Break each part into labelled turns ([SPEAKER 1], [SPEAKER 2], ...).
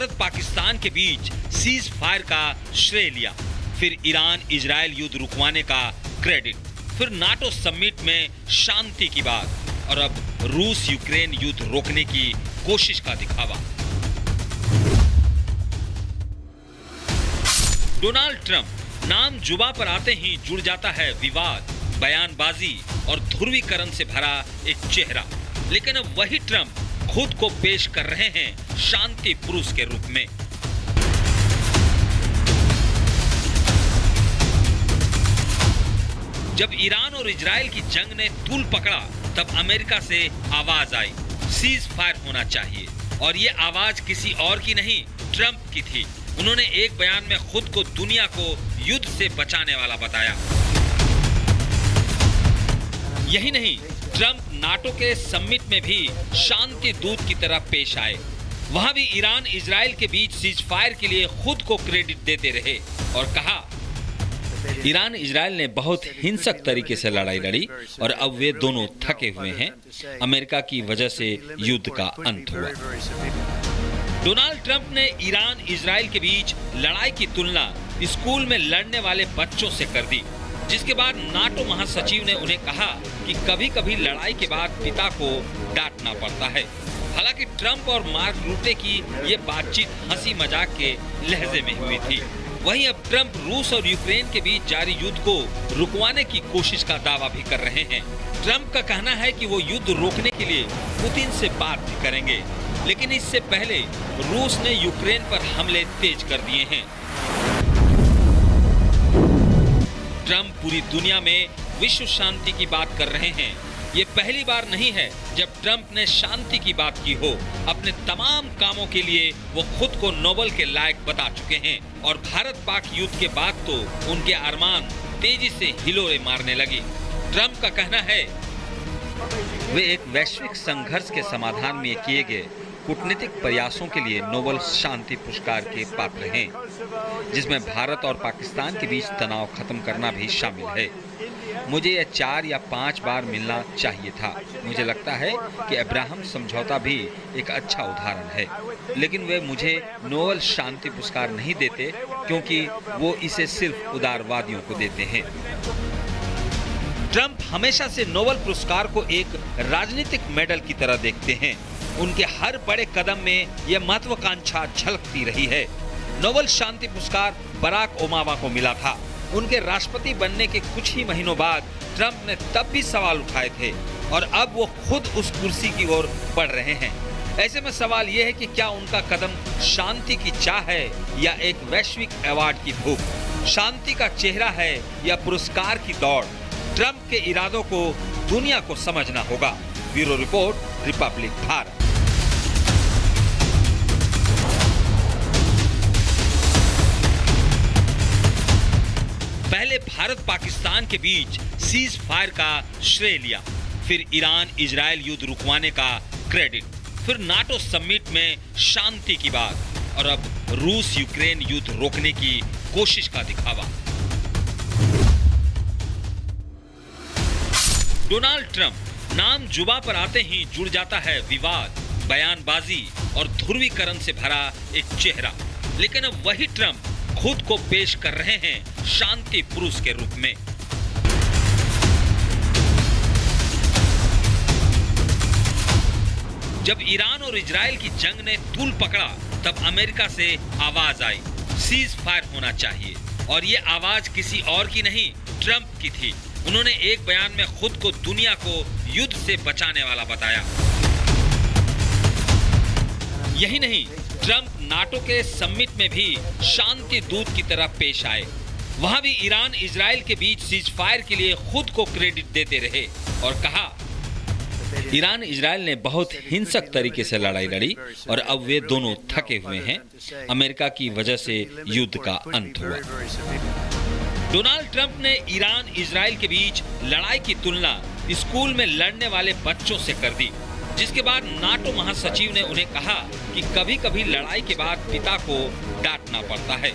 [SPEAKER 1] भारत पाकिस्तान के बीच cease fire का श्रेय लिया, फिर ईरान इजराइल युद्ध रुकवाने का क्रेडिट, फिर नाटो समिट में शांति की बात और अब रूस यूक्रेन युद्ध रोकने की कोशिश का दिखावा। डोनाल्ड ट्रंप नाम जुबा पर आते ही जुड़ जाता है विवाद, बयानबाजी और ध्रुवीकरण से भरा एक चेहरा। लेकिन अब वही ट्रंप खुद को पेश कर रहे हैं शांति पुरुष के रूप में। जब ईरान और इजराइल की जंग ने तूल पकड़ा तब अमेरिका से आवाज आई, सीज फायर होना चाहिए। और ये आवाज किसी और की नहीं, ट्रंप की थी। उन्होंने एक बयान में खुद को दुनिया को युद्ध से बचाने वाला बताया। यही नहीं, ट्रंप नाटो के समिट में भी शांति दूत की तरह पेश आए। वहां भी ईरान इजराइल के बीच सीज फायर के लिए खुद को क्रेडिट देते रहे और कहा, ईरान इजराइल ने बहुत हिंसक तरीके से लड़ाई लड़ी और अब वे दोनों थके हुए हैं। अमेरिका की वजह से युद्ध का अंत हुआ। डोनाल्ड ट्रंप ने ईरान इजराइल के बीच लड़ाई की तुलना स्कूल में लड़ने वाले बच्चों से कर दी, जिसके बाद नाटो महासचिव ने उन्हें कहा कि कभी कभी लड़ाई के बाद पिता को डांटना पड़ता है। हालांकि ट्रंप और मार्क रूटे की ये बातचीत हंसी मजाक के लहजे में हुई थी। वहीं अब ट्रंप रूस और यूक्रेन के बीच जारी युद्ध को रुकवाने की कोशिश का दावा भी कर रहे हैं। ट्रंप का कहना है कि वो युद्ध रोकने के लिए पुतिन से बात भी करेंगे, लेकिन इससे पहले रूस ने यूक्रेन पर हमले तेज कर दिए हैं। ट्रंप पूरी दुनिया में विश्व शांति की बात कर रहे हैं। ये पहली बार नहीं है जब ट्रंप ने शांति की बात की हो। अपने तमाम कामों के लिए वो खुद को नोबेल के लायक बता चुके हैं और भारत पाक युद्ध के बाद तो उनके अरमान तेजी से हिलोरे मारने लगे। ट्रंप का कहना है, वे एक वैश्विक संघर्ष के समाधान में किए गए कूटनीतिक प्रयासों के लिए नोबेल शांति पुरस्कार के पात्र हैं, जिसमें भारत और पाकिस्तान के बीच तनाव खत्म करना भी शामिल है। मुझे यह 4 या 5 बार मिलना चाहिए था। मुझे लगता है कि अब्राहम समझौता भी एक अच्छा उदाहरण है, लेकिन वे मुझे नोबेल शांति पुरस्कार नहीं देते क्योंकि वो इसे सिर्फ उदारवादियों को देते हैं। ट्रंप हमेशा से नोबेल पुरस्कार को एक राजनीतिक मेडल की तरह देखते हैं। उनके हर बड़े कदम में यह महत्वाकांक्षा झलकती रही है। नोबेल शांति पुरस्कार बराक ओबामा को मिला था। उनके राष्ट्रपति बनने के कुछ ही महीनों बाद ट्रंप ने तब भी सवाल उठाए थे और अब वो खुद उस कुर्सी की ओर बढ़ रहे हैं। ऐसे में सवाल यह है कि क्या उनका कदम शांति की चाह है या एक वैश्विक अवार्ड की भूख? शांति का चेहरा है या पुरस्कार की दौड़? ट्रंप के इरादों को दुनिया को समझना होगा। Bureau report, Republic Bharat. पहले भारत पाकिस्तान के बीच सीज फायर का श्रेय लिया, फिर ईरान इजराइल युद्ध रुकवाने का क्रेडिट, फिर नाटो समिट में शांति की बात और अब रूस यूक्रेन युद्ध रोकने की कोशिश का दिखावा। डोनाल्ड ट्रंप नाम जुबा पर आते ही जुड़ जाता है विवाद, बयानबाजी और ध्रुवीकरण से भरा एक चेहरा। लेकिन अब वही ट्रंप खुद को पेश कर रहे हैं शांति पुरुष के रूप में। जब ईरान और इजराइल की जंग ने तूल पकड़ा तब अमेरिका से आवाज आई, सीज फायर होना चाहिए। और ये आवाज किसी और की नहीं, ट्रंप की थी। उन्होंने एक बयान में खुद को दुनिया को युद्ध से बचाने वाला बताया। यही नहीं, ट्रंप नाटो के समिट में भी शांति दूत की तरह पेश आए। वहां भी ईरान इजराइल के बीच सीज फायर के लिए खुद को क्रेडिट देते रहे और कहा, ईरान इजराइल ने बहुत हिंसक तरीके से लड़ाई लड़ी और अब वे दोनों थके हुए हैं। अमेरिका की वजह से युद्ध का अंत हुआ। डोनाल्ड ट्रंप ने ईरान इजराइल के बीच लड़ाई की तुलना स्कूल में लड़ने वाले बच्चों से कर दी, जिसके बाद नाटो महासचिव ने उन्हें कहा कि कभी कभी लड़ाई के बाद पिता को डांटना पड़ता है।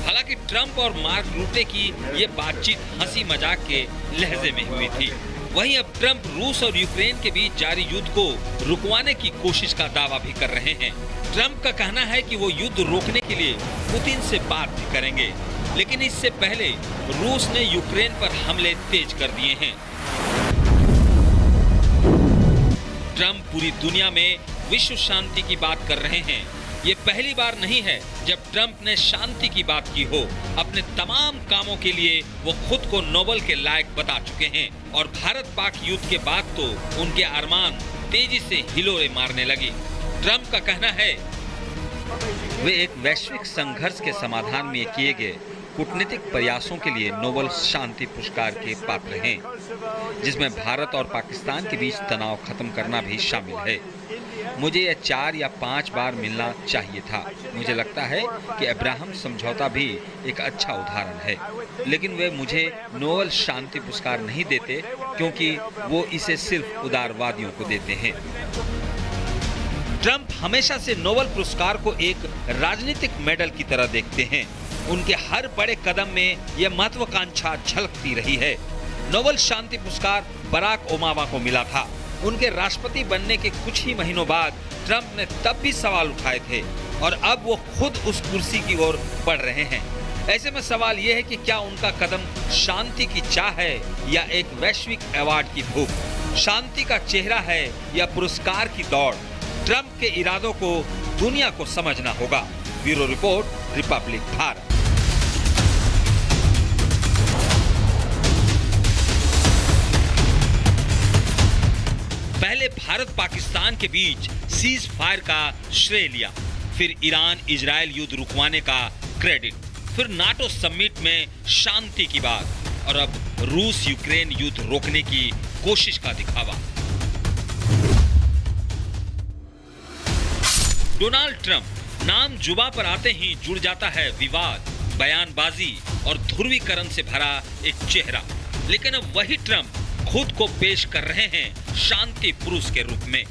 [SPEAKER 1] हालांकि ट्रंप और मार्क रूटे की ये बातचीत हंसी मजाक के लहजे में हुई थी। वहीं अब ट्रंप रूस और यूक्रेन के बीच जारी युद्ध को रुकवाने की कोशिश का दावा भी कर रहे हैं। ट्रंप का कहना है कि वो युद्ध रोकने के लिए पुतिन से बात भी करेंगे, लेकिन इससे पहले रूस ने यूक्रेन पर हमले तेज कर दिए हैं। ट्रंप पूरी दुनिया में विश्व शांति की बात कर रहे हैं। ये पहली बार नहीं है जब ट्रंप ने शांति की बात की हो। अपने तमाम कामों के लिए वो खुद को नोबेल के लायक बता चुके हैं और भारत पाक युद्ध के बाद तो उनके अरमान तेजी से हिलोरे मारने लगे। ट्रंप का कहना है वे एक वैश्विक संघर्ष के समाधान में किए गए कूटनीतिक प्रयासों के लिए नोबेल शांति पुरस्कार के पात्र हैं, जिसमें भारत और पाकिस्तान के बीच तनाव खत्म करना भी शामिल है। मुझे यह 4 या 5 बार मिलना चाहिए था। मुझे लगता है कि अब्राहम समझौता भी एक अच्छा उदाहरण है, लेकिन वे मुझे नोबेल शांति पुरस्कार नहीं देते क्योंकि वो इसे सिर्फ उदारवादियों को देते हैं। ट्रंप हमेशा से नोबेल पुरस्कार को एक राजनीतिक मेडल की तरह देखते हैं। उनके हर बड़े कदम में यह महत्वाकांक्षा झलकती रही है। नोबेल शांति पुरस्कार बराक ओबामा को मिला था। उनके राष्ट्रपति बनने के कुछ ही महीनों बाद ट्रंप ने तब भी सवाल उठाए थे और अब वो खुद उस कुर्सी की ओर बढ़ रहे हैं। ऐसे में सवाल ये है कि क्या उनका कदम शांति की चाह है या एक वैश्विक अवार्ड की भूख, शांति का चेहरा है या पुरस्कार की दौड़। ट्रंप के इरादों को दुनिया को समझना होगा। Bureau report, Republic Bharat. पहले भारत पाकिस्तान के बीच सीज फायर का श्रेय लिया, फिर ईरान इजराइल युद्ध रुकवाने का क्रेडिट, फिर नाटो समिट में शांति की बात और अब रूस यूक्रेन युद्ध रोकने की कोशिश का दिखावा। डोनाल्ड ट्रंप नाम जुबा पर आते ही जुड़ जाता है विवाद, बयानबाजी और ध्रुवीकरण से भरा एक चेहरा। लेकिन अब वही ट्रंप खुद को पेश कर रहे हैं शांति पुरुष के रूप में।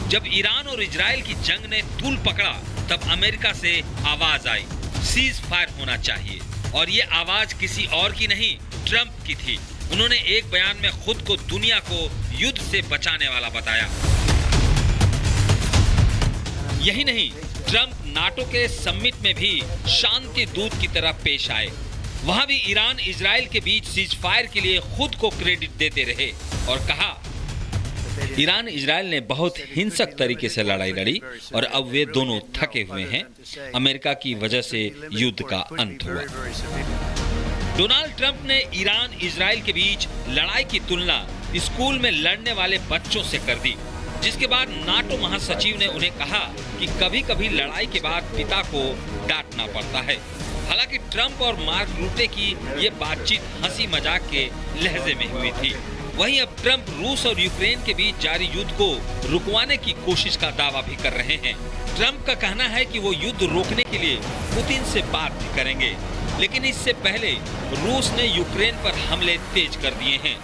[SPEAKER 1] जब ईरान और इजराइल की जंग ने तूल पकड़ा, तब अमेरिका से आवाज आई, सीज फायर होना चाहिए। और ये आवाज किसी और की नहीं, ट्रंप की थी। उन्होंने एक बयान में खुद को दुनिया को युद्ध से बचाने वाला बताया। यही नहीं, ट्रंप नाटो के समिट में भी शांति दूत की तरह पेश आए। वहां भी ईरान इजराइल के बीच सीज फायर के लिए खुद को क्रेडिट देते रहे और कहा, ईरान इजराइल ने बहुत हिंसक तरीके से लड़ाई लड़ी और अब वे दोनों थके हुए हैं। अमेरिका की वजह से युद्ध का अंत हुआ। डोनाल्ड ट्रंप ने ईरान इजराइल के बीच लड़ाई की तुलना स्कूल में लड़ने वाले बच्चों से कर दी, जिसके बाद नाटो महासचिव ने उन्हें कहा कि कभी कभी लड़ाई के बाद पिता को डांटना पड़ता है। हालांकि ट्रंप और मार्क रूटे की ये बातचीत हंसी मजाक के लहजे में हुई थी। वहीं अब ट्रंप रूस और यूक्रेन के बीच जारी युद्ध को रुकवाने की कोशिश का दावा भी कर रहे हैं। ट्रंप का कहना है कि वो युद्ध रोकने के लिए पुतिन से बात भी करेंगे, लेकिन इससे पहले रूस ने यूक्रेन पर हमले तेज कर दिए हैं।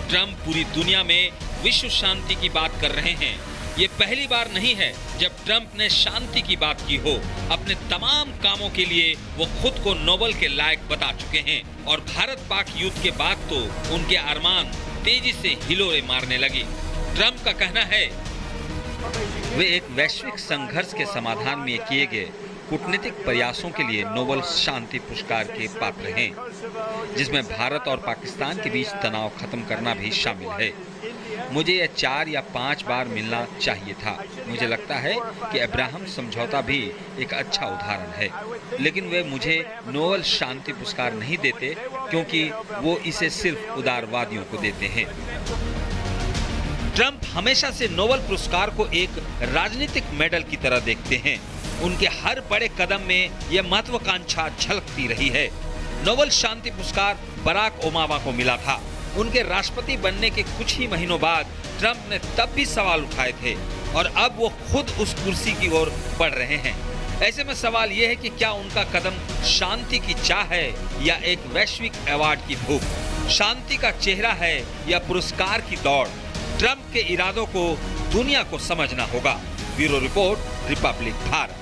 [SPEAKER 1] ट्रंप पूरी दुनिया में विश्व शांति की बात कर रहे हैं। ये पहली बार नहीं है जब ट्रंप ने शांति की बात की हो। अपने तमाम कामों के लिए वो खुद को नोबेल के लायक बता चुके हैं और भारत पाक युद्ध के बाद तो उनके अरमान तेजी से हिलोरे मारने लगे। ट्रंप का कहना है वे एक वैश्विक संघर्ष के समाधान में किए गए कूटनीतिक प्रयासों के लिए नोबेल शांति पुरस्कार के पात्र हैं, जिसमें भारत और पाकिस्तान के बीच तनाव खत्म करना भी शामिल है। मुझे यह 4 या 5 बार मिलना चाहिए था। मुझे लगता है कि अब्राहम समझौता भी एक अच्छा उदाहरण है, लेकिन वे मुझे नोबेल शांति पुरस्कार नहीं देते क्योंकि वो इसे सिर्फ उदारवादियों को देते हैं। ट्रंप हमेशा से नोबेल पुरस्कार को एक राजनीतिक मेडल की तरह देखते हैं। उनके हर बड़े कदम में यह महत्वाकांक्षा झलकती रही है। नोबेल शांति पुरस्कार बराक ओबामा को मिला था। उनके राष्ट्रपति बनने के कुछ ही महीनों बाद ट्रंप ने तब भी सवाल उठाए थे और अब वो खुद उस कुर्सी की ओर बढ़ रहे हैं। ऐसे में सवाल ये है कि क्या उनका कदम शांति की चाह है या एक वैश्विक अवार्ड की भूख, शांति का चेहरा है या पुरस्कार की दौड़। ट्रंप के इरादों को दुनिया को समझना होगा। Bureau report, Republic Bharat.